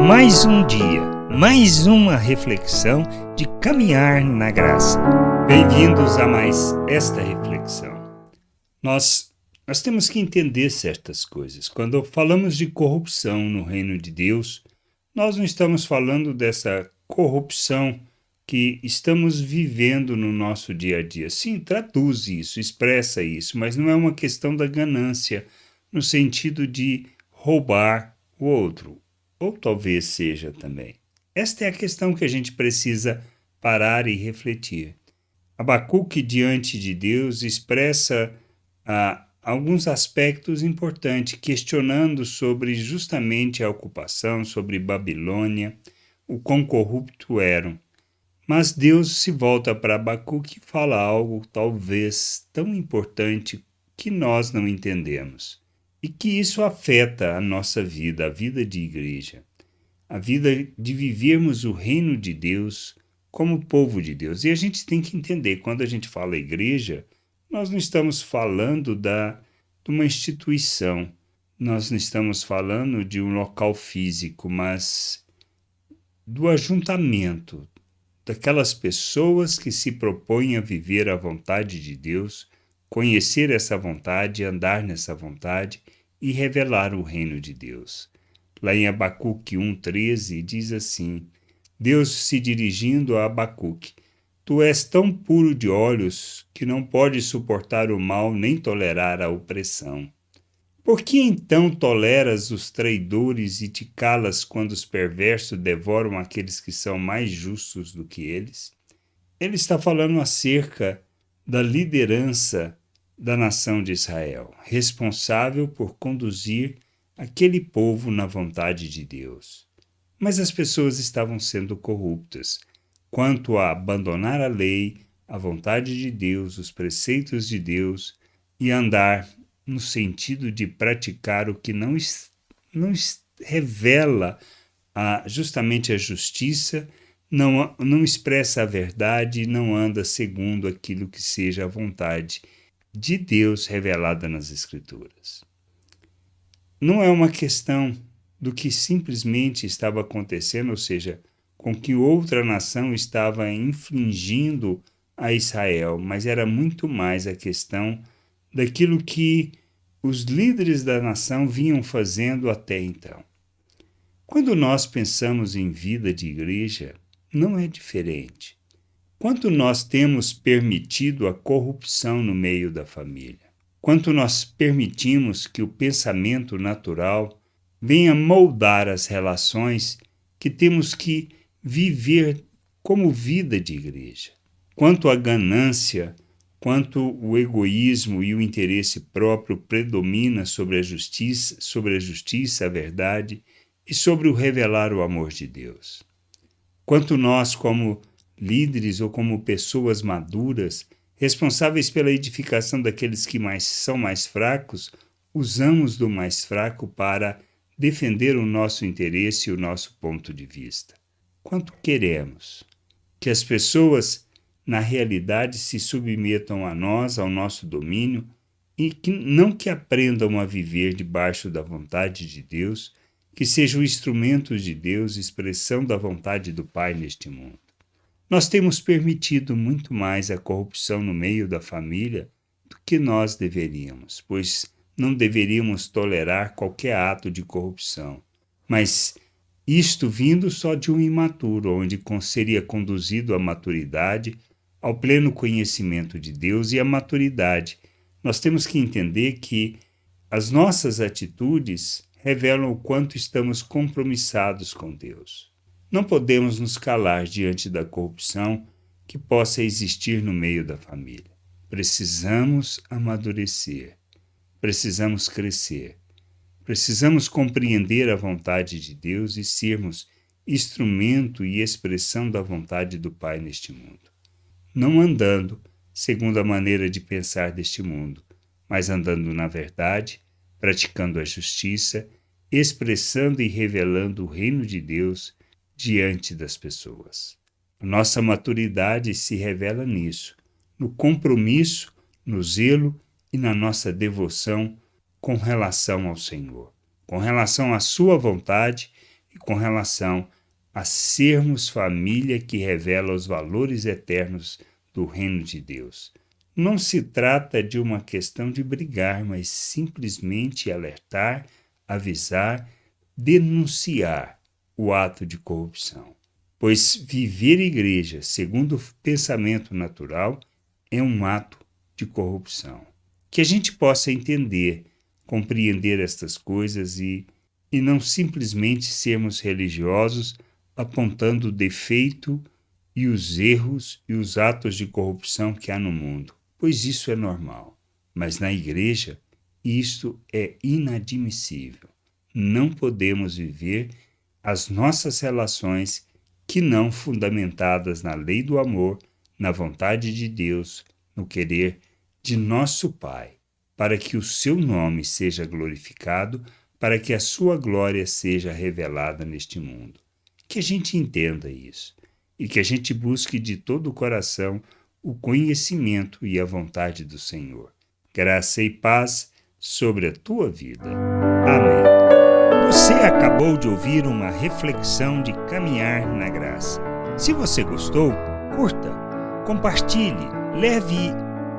Mais um dia, mais uma reflexão de caminhar na graça. Bem-vindos a mais esta reflexão. Nós temos que entender certas coisas. Quando falamos de corrupção no reino de Deus, nós não estamos falando dessa corrupção que estamos vivendo no nosso dia a dia. Sim, traduz isso, expressa isso, mas não é uma questão da ganância, no sentido de roubar o outro. Ou talvez seja também. Esta é a questão que a gente precisa parar e refletir. Abacuque, diante de Deus, expressa alguns aspectos importantes, questionando sobre justamente a ocupação, sobre Babilônia, o quão corrupto eram. Mas Deus se volta para Abacuque e fala algo talvez tão importante que nós não entendemos. E que isso afeta a nossa vida, a vida de igreja, a vida de vivermos o reino de Deus como povo de Deus. E a gente tem que entender, quando a gente fala igreja, nós não estamos falando de uma instituição, nós não estamos falando de um local físico, mas do ajuntamento, daquelas pessoas que se propõem a viver a vontade de Deus, conhecer essa vontade, andar nessa vontade e revelar o reino de Deus. Lá em Abacuque 1,13 diz assim, Deus se dirigindo a Abacuque, Tu és tão puro de olhos que não podes suportar o mal nem tolerar a opressão. Por que então toleras os traidores e te calas quando os perversos devoram aqueles que são mais justos do que eles? Ele está falando acerca da liderança da nação de Israel, responsável por conduzir aquele povo na vontade de Deus. Mas as pessoas estavam sendo corruptas quanto a abandonar a lei, a vontade de Deus, os preceitos de Deus e andar no sentido de praticar o que não revela justamente a justiça, não expressa a verdade, não anda segundo aquilo que seja a vontade de Deus revelada nas Escrituras. Não é uma questão do que simplesmente estava acontecendo, ou seja, com que outra nação estava infligindo a Israel, mas era muito mais a questão daquilo que os líderes da nação vinham fazendo até então. Quando nós pensamos em vida de igreja, não é diferente. Quanto nós temos permitido a corrupção no meio da família? Quanto nós permitimos que o pensamento natural venha moldar as relações que temos que viver como vida de igreja? Quanto a ganância, quanto o egoísmo e o interesse próprio predomina sobre a justiça, a verdade e sobre o revelar o amor de Deus? Quanto nós, como líderes ou como pessoas maduras, responsáveis pela edificação daqueles que são mais fracos, usamos do mais fraco para defender o nosso interesse e o nosso ponto de vista? Quanto queremos que as pessoas, na realidade, se submetam a nós, ao nosso domínio, e que aprendam a viver debaixo da vontade de Deus, que sejam instrumentos de Deus, expressão da vontade do Pai neste mundo. Nós temos permitido muito mais a corrupção no meio da família do que nós deveríamos, pois não deveríamos tolerar qualquer ato de corrupção. Mas isto vindo só de um imaturo, onde seria conduzido à maturidade, ao pleno conhecimento de Deus e à maturidade. Nós temos que entender que as nossas atitudes revelam o quanto estamos compromissados com Deus. Não podemos nos calar diante da corrupção que possa existir no meio da família. Precisamos amadurecer, precisamos crescer, precisamos compreender a vontade de Deus e sermos instrumento e expressão da vontade do Pai neste mundo. Não andando segundo a maneira de pensar deste mundo, mas andando na verdade, praticando a justiça, expressando e revelando o reino de Deus diante das pessoas. A nossa maturidade se revela nisso, no compromisso, no zelo e na nossa devoção com relação ao Senhor, com relação à sua vontade e com relação a sermos família que revela os valores eternos do reino de Deus. Não se trata de uma questão de brigar, mas simplesmente alertar, avisar, denunciar o ato de corrupção. Pois viver igreja segundo o pensamento natural é um ato de corrupção. Que a gente possa entender, compreender estas coisas e não simplesmente sermos religiosos apontando o defeito e os erros e os atos de corrupção que há no mundo, pois isso é normal. Mas na igreja, isto é inadmissível. Não podemos viver as nossas relações que não fundamentadas na lei do amor, na vontade de Deus, no querer de nosso Pai, para que o seu nome seja glorificado, para que a sua glória seja revelada neste mundo. Que a gente entenda isso e que a gente busque de todo o coração o conhecimento e a vontade do Senhor. Graça e paz sobre a tua vida. Amém. Você acabou de ouvir uma reflexão de caminhar na graça. Se você gostou, curta, compartilhe, leve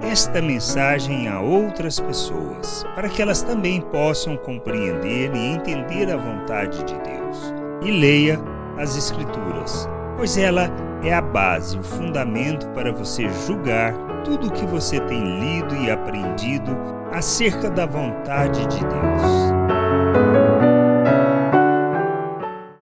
esta mensagem a outras pessoas, para que elas também possam compreender e entender a vontade de Deus. E leia as Escrituras, pois ela é a base, o fundamento para você julgar tudo o que você tem lido e aprendido acerca da vontade de Deus.